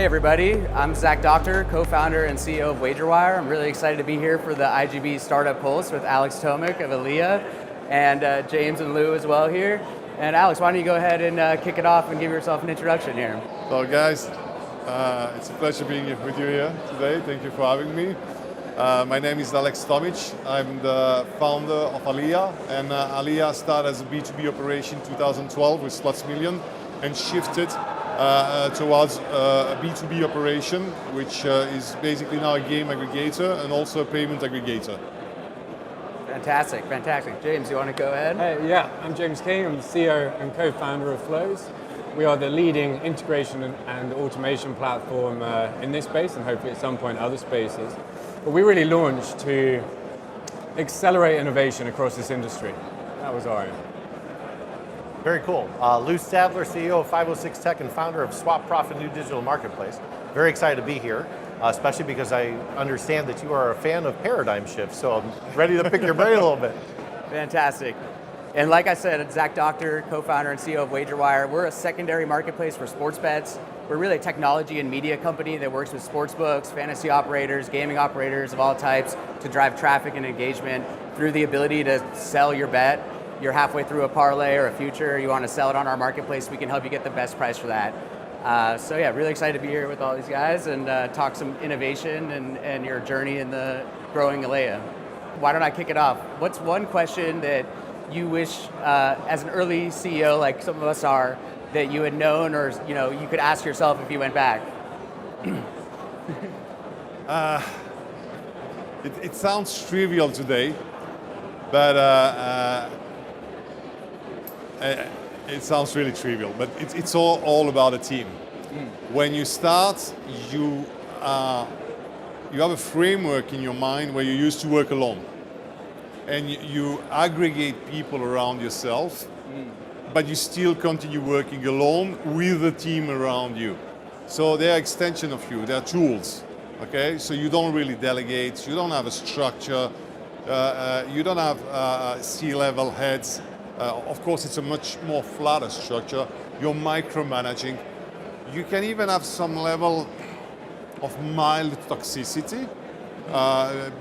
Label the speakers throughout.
Speaker 1: Hey everybody, I'm Zach Doctor, co-founder and CEO of WagerWire. I'm really excited to be here for the IGB Startup Pulse with Alex Tomic of Alea and James and Lou as well here. And Alex, why don't you go ahead and kick it off and give yourself an introduction here.
Speaker 2: So guys, it's a pleasure being with you here today. Thank you for having me. My name is Alex Tomic. I'm the founder of Alea, and Alea started as a B2B operation in 2012 with Slots Million and shifted towards a B2B operation, which is basically now a game aggregator and also a payment aggregator.
Speaker 1: Fantastic, fantastic. James, you want to go ahead?
Speaker 3: Hey, yeah, I'm James King. I'm the CEO and co-founder of Flows. We are the leading integration and automation platform in this space, and hopefully at some point other spaces. But we really launched to accelerate innovation across this industry. That was our aim.
Speaker 4: Very cool. Lou Stadler, CEO of 506 Tech and founder of Swap Profit New Digital Marketplace. Very excited to be here, especially because I understand that you are a fan of paradigm shifts, so I'm ready to pick your brain a little bit.
Speaker 1: Fantastic. And like I said, Zach Doctor, co-founder and CEO of WagerWire. We're a secondary marketplace for sports bets. We're really a technology and media company that works with sports books, fantasy operators, gaming operators of all types to drive traffic and engagement through the ability to sell your bet. You're halfway through a parlay or a future, you want to sell it on our marketplace, we can help you get the best price for that. So yeah, really excited to be here with all these guys and talk some innovation and your journey in the growing Alea. Why don't I kick it off? What's one question that you wish, as an early CEO like some of us are, that you had known or you could ask yourself if you went back?
Speaker 2: It sounds trivial today, but it sounds really trivial, but it's all about a team. When you start, you have a framework in your mind where you used to work alone. And you aggregate people around yourself, but you still continue working alone with a team around you. So they're extension of you, they're tools, okay? So you don't really delegate, you don't have a structure, you don't have C-level heads. Of course, it's a much more flatter structure. You're micromanaging. You can even have some level of mild toxicity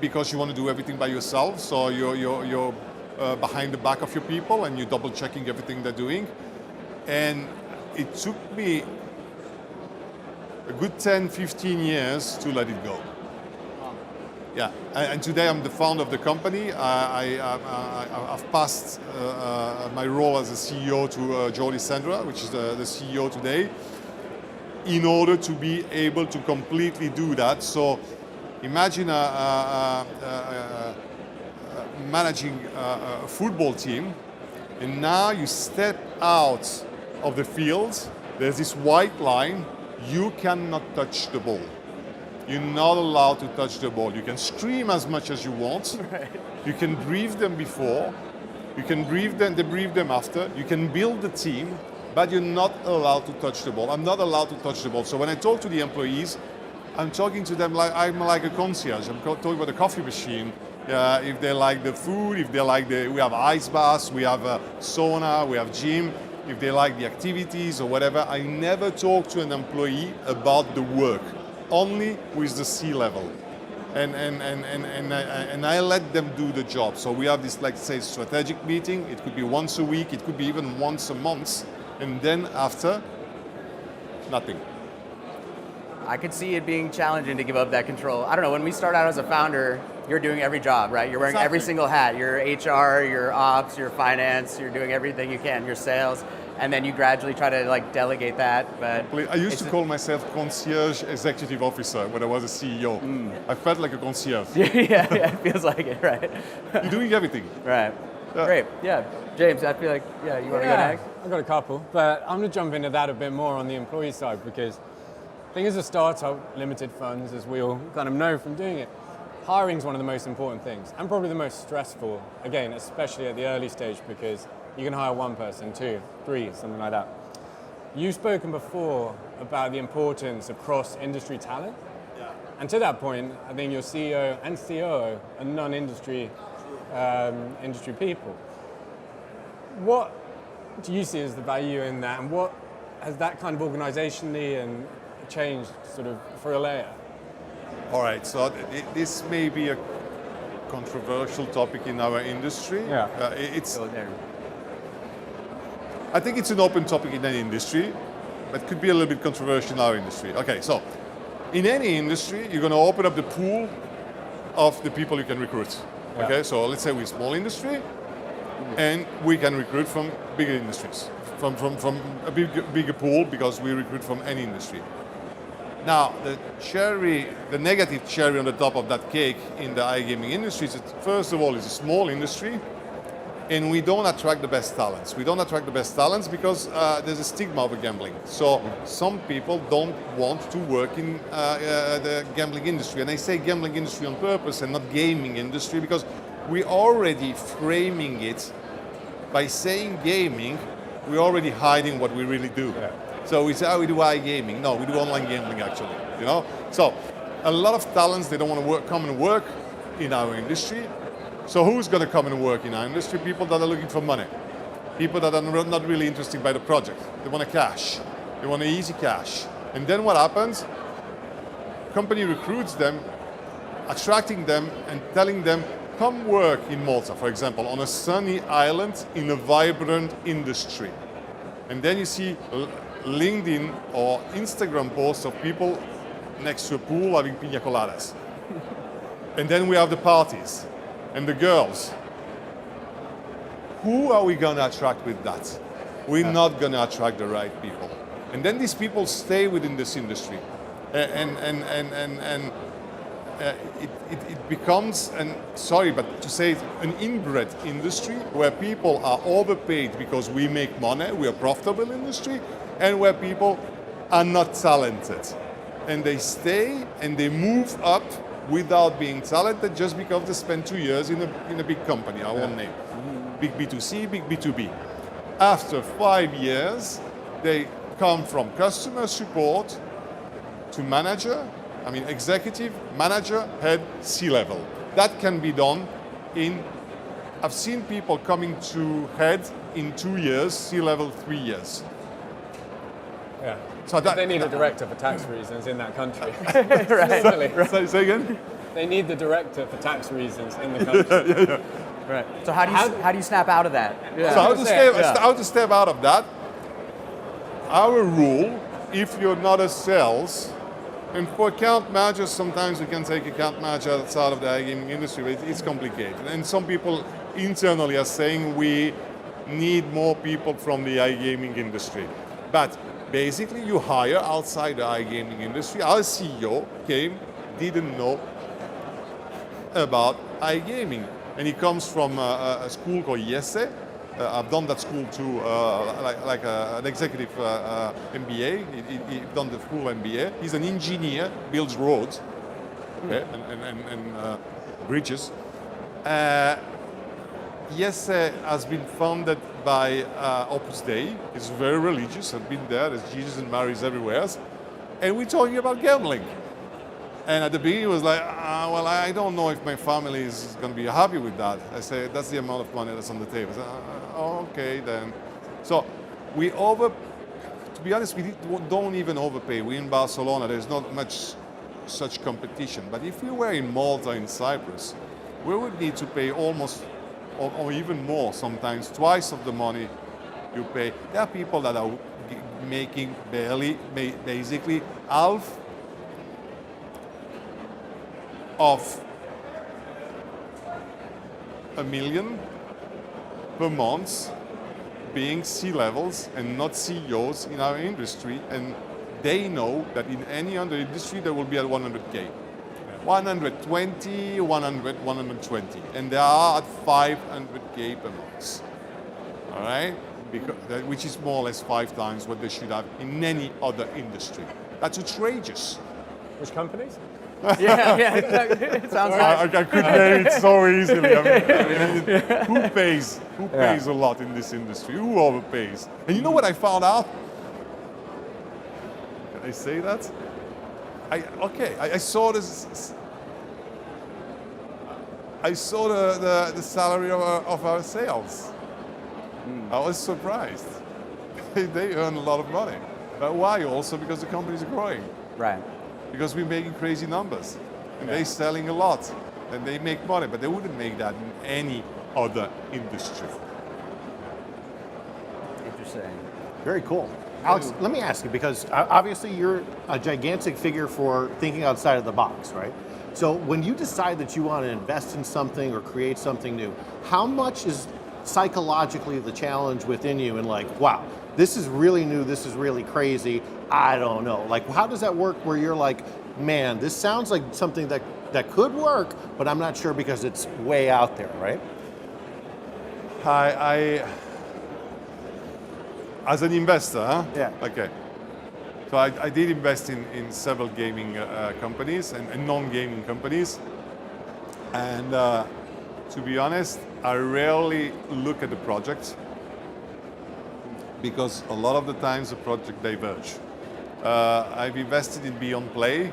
Speaker 2: because you want to do everything by yourself. So you're behind the back of your people and you're double checking everything they're doing. And it took me a good 10, 15 years to let it go. Yeah, and today I'm the founder of the company. I've passed my role as a CEO to Jordi Sendra, which is the CEO today, in order to be able to completely do that. So imagine managing a football team, and now you step out of the field, there's this white line, you cannot touch the ball. You're not allowed to touch the ball. You can scream as much as you want.
Speaker 1: Right.
Speaker 2: You can brief them before. You can debrief them after. You can build the team, but you're not allowed to touch the ball. I'm not allowed to touch the ball. So when I talk to the employees, I'm talking to them like I'm like a concierge. I'm talking about the coffee machine. If they like the food, if they like we have ice baths, we have a sauna, we have gym. If they like the activities or whatever, I never talk to an employee about the work. Only with the C-level, and I let them do the job. So we have this, like say, strategic meeting. It could be once a week. It could be even once a month, and then after, nothing.
Speaker 1: I could see it being challenging to give up that control. I don't know, when we start out as a founder, you're doing every job, right? You're wearing every single hat. You're HR, you're ops, you're finance, you're doing everything you can, you're sales. And then you gradually try to delegate that, but...
Speaker 2: I used to call myself concierge executive officer when I was a CEO. I felt like a concierge.
Speaker 1: yeah, it feels like it, right?
Speaker 2: You're doing everything.
Speaker 1: Right. Great, yeah. James, I feel like, you want to go next?
Speaker 3: I've got a couple, but I'm going to jump into that a bit more on the employee side because I think as a startup, limited funds, as we all kind of know from doing it, hiring is one of the most important things and probably the most stressful, again, especially at the early stage because you can hire one person, two, three, something like that. You've spoken before about the importance of cross-industry talent. Yeah. And to that point, I think your CEO and COO are non-industry industry people. What do you see as the value in that, and what has that kind of organizationally and changed sort of for Alea?
Speaker 2: All right, so this may be a controversial topic in our industry.
Speaker 3: Yeah.
Speaker 2: It's.
Speaker 1: Go there.
Speaker 2: I think it's an open topic in any industry, but could be a little bit controversial in our industry. Okay, so in any industry, you're going to open up the pool of the people you can recruit.
Speaker 3: Yeah.
Speaker 2: Okay, so let's say we're a small industry, and we can recruit from bigger industries, from a bigger pool, because we recruit from any industry. Now, the negative cherry on the top of that cake in the iGaming industry is that, first of all, it's a small industry, and we don't attract the best talents. We don't attract the best talents because there's a stigma of gambling. So some people don't want to work in the gambling industry. And I say gambling industry on purpose and not gaming industry, because we're already framing it by saying gaming, we're already hiding what we really do.
Speaker 3: Yeah.
Speaker 2: So we say, oh, we do iGaming. No, we do online gambling actually, you know? So a lot of talents, they don't want to come and work in our industry. So who's going to come and work in our industry? People that are looking for money. People that are not really interested by the project. They want a cash. They want an easy cash. And then what happens? Company recruits them, attracting them and telling them, come work in Malta, for example, on a sunny island in a vibrant industry. And then you see LinkedIn or Instagram posts of people next to a pool having piña coladas. And then we have the parties and the girls. Who are we going to attract with that? We're not going to attract the right people. And then these people stay within this industry. It becomes, sorry, but to say it, an inbred industry where people are overpaid because we make money, we are a profitable industry, and where people are not talented. And they stay and they move up without being talented just because they spent 2 years in a big company, I won't name. Big B2C, big B2B. After 5 years, they come from customer support to manager, executive, manager, head, C-level. That can be done I've seen people coming to head in 2 years, C-level 3 years.
Speaker 3: Yeah.
Speaker 2: So
Speaker 3: They need a director for tax reasons in that country.
Speaker 1: Right.
Speaker 2: Say again?
Speaker 3: They need the director for tax reasons in the country.
Speaker 1: Right. So how do you snap out of that? Yeah.
Speaker 2: So how to step out of that? Our rule, if you're not a sales, and for account managers, sometimes we can take account manager outside of the iGaming industry, but it's complicated. And some people internally are saying we need more people from the iGaming industry. But basically, you hire outside the iGaming industry. Our CEO didn't know about iGaming. And he comes from a school called IESE. I've done that school too, like an executive MBA. He's done the full MBA. He's an engineer, builds roads and bridges. IESE has been founded by Opus Dei. It's very religious. I've been there. There's Jesus and Marys everywhere. And we're talking about gambling. And at the beginning, it was like, well, I don't know if my family is going to be happy with that. I say, that's the amount of money that's on the table. I say, okay, then. So to be honest, we don't even overpay. We're in Barcelona. There's not much such competition. But if we were in Malta, in Cyprus, we would need to pay almost, or even more sometimes, twice of the money you pay. There are people that are making basically half of $1 million per month being C-levels and not CEOs in our industry, and they know that in any other industry they will be at 100K. 120, 100, 120, and they are at 500K per month. All right? Which is more or less 5 times what they should have in any other industry. That's outrageous.
Speaker 3: Which companies?
Speaker 1: Yeah, exactly. It sounds right.
Speaker 2: I could name it so easily. Who pays? Who pays a lot in this industry? Who overpays? And you know what I found out? Can I say that? I saw this. I saw the salary of our sales. I was surprised. They earn a lot of money. But why? Also because the companies are growing.
Speaker 1: Right.
Speaker 2: Because we're making crazy numbers. And they're selling a lot. And they make money, but they wouldn't make that in any other industry.
Speaker 1: Interesting.
Speaker 4: Very cool. Alex, let me ask you, because obviously you're a gigantic figure for thinking outside of the box, right? So when you decide that you want to invest in something or create something new, how much is psychologically the challenge within you and like, wow, this is really new, this is really crazy, I don't know. Like, how does that work where you're like, man, this sounds like something that could work, but I'm not sure because it's way out there, right?
Speaker 2: As an investor, huh?
Speaker 4: Yeah.
Speaker 2: Okay. So I did invest in several gaming companies and non-gaming companies. And to be honest, I rarely look at the project because a lot of the times the project diverge. I've invested in Beyond Play.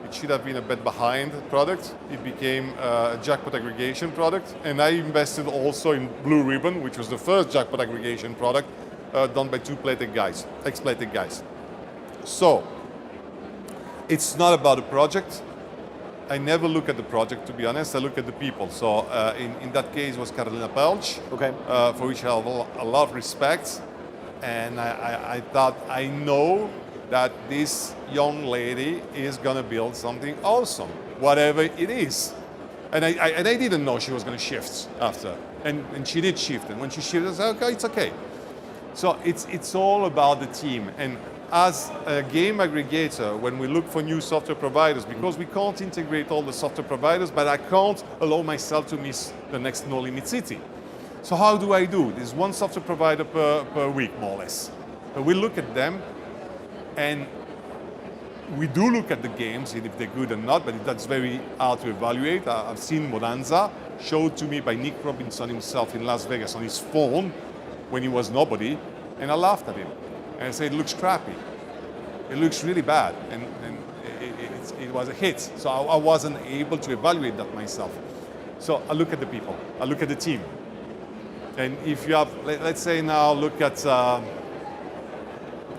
Speaker 2: It should have been a bit behind the product. It became a jackpot aggregation product. And I invested also in Blue Ribbon, which was the first jackpot aggregation product done by two ex-Playtech guys. So, it's not about the project. I never look at the project, to be honest. I look at the people. So, in that case, it was Carolina Pelch,
Speaker 4: Okay.
Speaker 2: for which I have a lot of respect. And I thought, I know that this young lady is going to build something awesome, whatever it is. And I didn't know she was going to shift after. And she did shift. And when she shifted, I said, okay, it's okay. So it's all about the team. And as a game aggregator, when we look for new software providers, because we can't integrate all the software providers, but I can't allow myself to miss the next No Limit City. So how do I do? There's one software provider per week, more or less. So we look at them, and we do look at the games, and if they're good or not, but that's very hard to evaluate. I've seen Bonanza, showed to me by Nick Robinson himself in Las Vegas on his phone, when he was nobody, and I laughed at him. And I said, it looks crappy. It looks really bad. And it was a hit. So I wasn't able to evaluate that myself. So I look at the people. I look at the team. And if you have, let's say now, look at,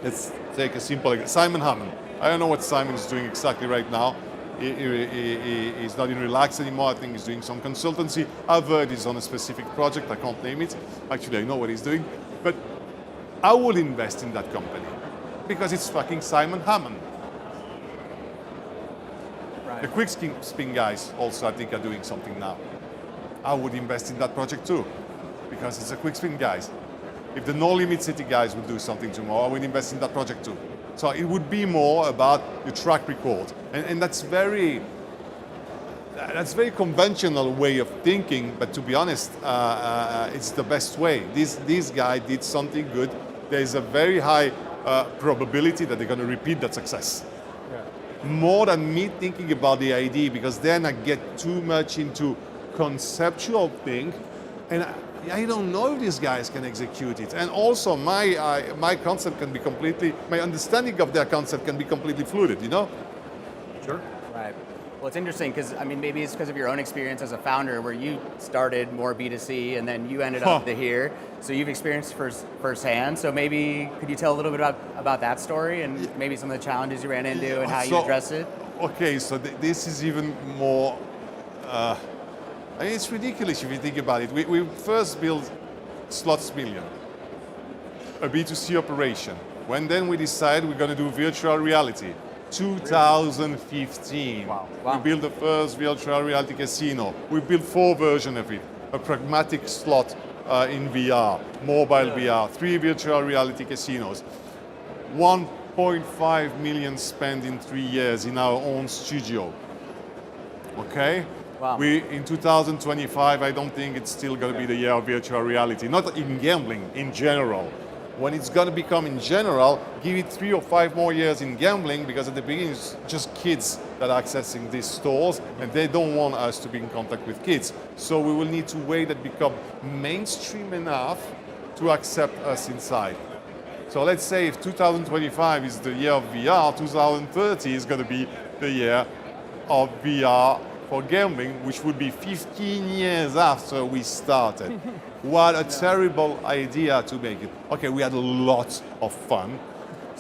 Speaker 2: let's take a simple example. Simon Hammond. I don't know what Simon is doing exactly right now. He's not in Relax anymore. I think he's doing some consultancy. I've heard he's on a specific project. I can't name it. Actually, I know what he's doing. But I will invest in that company because it's fucking Simon Hammond.
Speaker 1: Right.
Speaker 2: The quick spin guys also, I think, are doing something now. I would invest in that project too because it's the quick spin guys. If the No Limit City guys would do something tomorrow, I would invest in that project too. So it would be more about your track record. And that's very conventional way of thinking, but to be honest, it's the best way. This guy did something good. There's a very high probability that they're going to repeat that success. Yeah. More than me thinking about the idea, because then I get too much into conceptual thing, and I don't know if these guys can execute it. And also my concept can be my understanding of their concept can be completely fluid, you know?
Speaker 4: Sure.
Speaker 1: Right. Well, it's interesting because, I mean, maybe it's because of your own experience as a founder where you started more B2C and then you ended up here. So you've experienced firsthand. So maybe could you tell a little bit about that story and maybe some of the challenges you ran into and how you addressed it?
Speaker 2: Okay, so this is even more, I mean, it's ridiculous if you think about it. We first built Slots Million, a B2C operation. Then we decided we're going to do virtual reality. 2015.
Speaker 1: Wow.
Speaker 2: We built the first virtual reality casino. We built 4 versions of it. A pragmatic slot in VR, mobile VR, 3 virtual reality casinos. 1.5 million spent in 3 years in our own studio. Okay?
Speaker 1: Wow.
Speaker 2: In 2025, I don't think it's still going to be the year of virtual reality. Not in gambling, in general. When it's going to become in general, give it 3 or 5 more years in gambling, because at the beginning it's just kids that are accessing these stores and they don't want us to be in contact with kids. So we will need to wait and become mainstream enough to accept us inside. So let's say if 2025 is the year of VR, 2030 is going to be the year of VR for gambling, which would be 15 years after we started. What a terrible idea to make it. Okay, we had a lot of fun.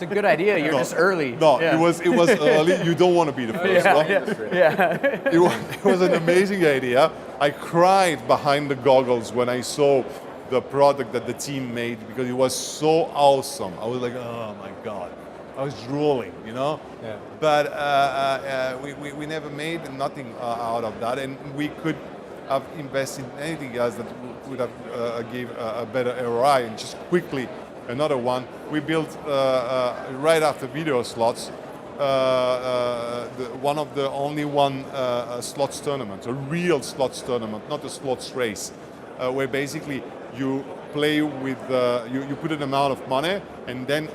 Speaker 1: It's a good idea. You're just early.
Speaker 2: No,
Speaker 1: Yeah.
Speaker 2: it was early. You don't want to be the first one.
Speaker 1: Yeah.
Speaker 2: It was an amazing idea. I cried behind the goggles when I saw the product that the team made because it was so awesome. I was like, oh my God. I was drooling, you know?
Speaker 3: Yeah.
Speaker 2: But we never made nothing out of that, and we could have invested in anything else that would have gave a better ROI. And just quickly, another one, we built right after video slots, one of the only one slots tournament, a real slots tournament, not a slots race, where basically you play with, you put an amount of money, and then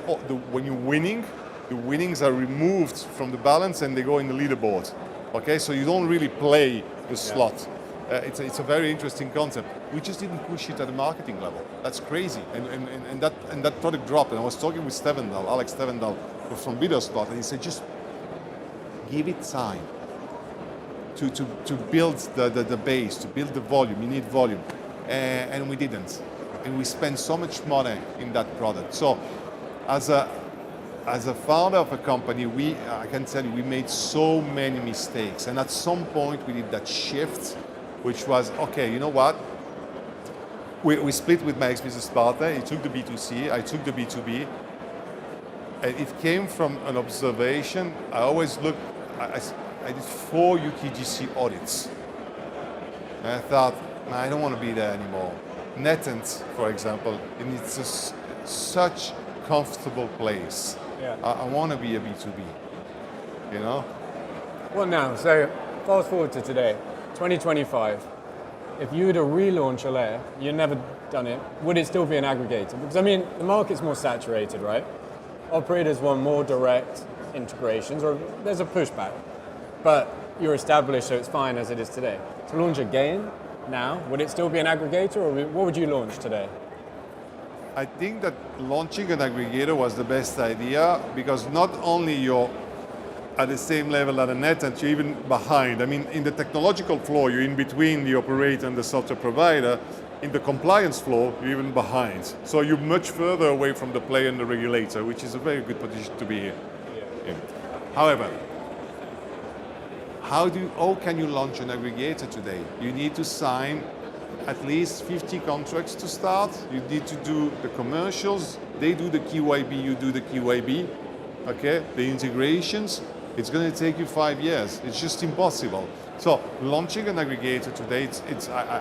Speaker 2: when you're winning, the winnings are removed from the balance and they go in the leaderboard. Okay, so you don't really play the slot. It's a very interesting concept. We just didn't push it at the marketing level. That's crazy, and that product dropped. And I was talking with Alex Tomic from Video Slot, and he said, just give it time to build the base, to build the volume. You need volume, and we didn't. And we spent so much money in that product. So, as a founder of a company, I can tell you, we made so many mistakes. And at some point, we did that shift, which was, okay, you know what? We split with my ex-business partner. He took the B2C, I took the B2B. And it came from an observation. I always looked, I did 4 UKGC audits. And I thought, man, I don't want to be there anymore. NetEnt, for example, and it's such comfortable place.
Speaker 3: Yeah.
Speaker 2: I want to be a B2B, you know?
Speaker 3: Well, now, so fast forward to today, 2025. If you were to relaunch Alea, you've never done it, would it still be an aggregator? Because, I mean, the market's more saturated, right? Operators want more direct integrations, or there's a pushback. But you're established, so it's fine as it is today. To launch again, now, would it still be an aggregator, or what would you launch today?
Speaker 2: I think that launching an aggregator was the best idea because not only you're at the same level at a NetEnt, you're even behind. I mean, in the technological flow, you're in between the operator and the software provider. In the compliance flow, you're even behind. So you're much further away from the player and the regulator, which is a very good position to be in. However, how can you launch an aggregator today? You need to sign at least 50 contracts to start. You need to do the commercials. They do the KYB, you do the KYB. Okay, the integrations. It's going to take you 5 years. It's just impossible. So launching an aggregator today,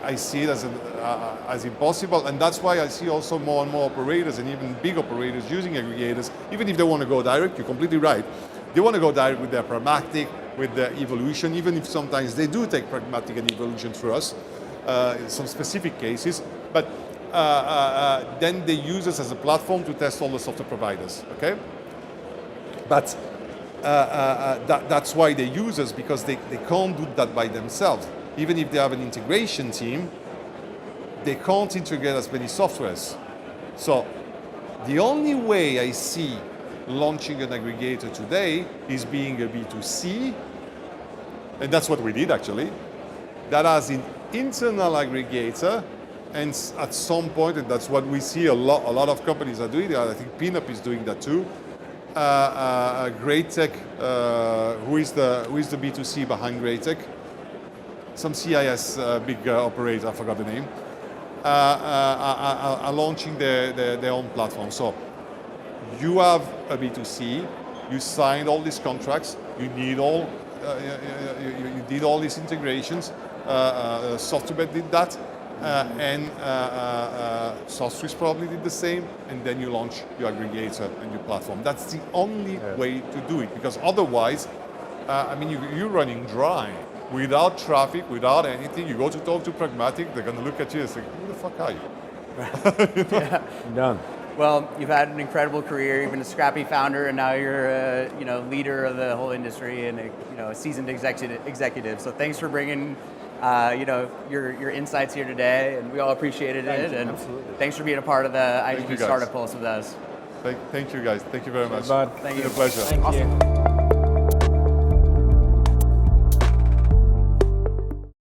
Speaker 2: I see it as impossible, and that's why I see also more and more operators and even big operators using aggregators, even if they want to go direct. You're completely right. They want to go direct with their pragmatic, with their evolution, even if sometimes they do take pragmatic and evolution through us. In some specific cases, but then they use us as a platform to test all the software providers, okay? But that's why they use us, because they can't do that by themselves. Even if they have an integration team, they can't integrate as many softwares. So the only way I see launching an aggregator today is being a B2C, and that's what we did actually. That has an internal aggregator, and at some point, and that's what we see a lot of companies are doing. I think Pinup is doing that too. Great Tech, who is the B2C behind Great Tech? Some CIS big operator, I forgot the name, are launching their own platform. So you have a B2C, you signed all these contracts, you need all you did all these integrations. Software did that, and Software probably did the same, and then you launch your aggregator and your platform. That's the only way to do it, because otherwise, I mean, you're running dry. Without traffic, without anything, you go to talk to Pragmatic, they're going to look at you and say, who the fuck are you?
Speaker 3: You know? Yeah. Done.
Speaker 1: Well, you've had an incredible career. You've been a scrappy founder, and now you're a leader of the whole industry and a seasoned executive. So thanks for bringing your insights here today, and we all appreciated it. And
Speaker 3: absolutely.
Speaker 1: Thanks for being a part of the IDP Startup Pulse with us.
Speaker 2: Thank you guys. Thank you very much.
Speaker 3: Bud.
Speaker 1: Thank you.
Speaker 2: It's been a pleasure.
Speaker 3: Thank you.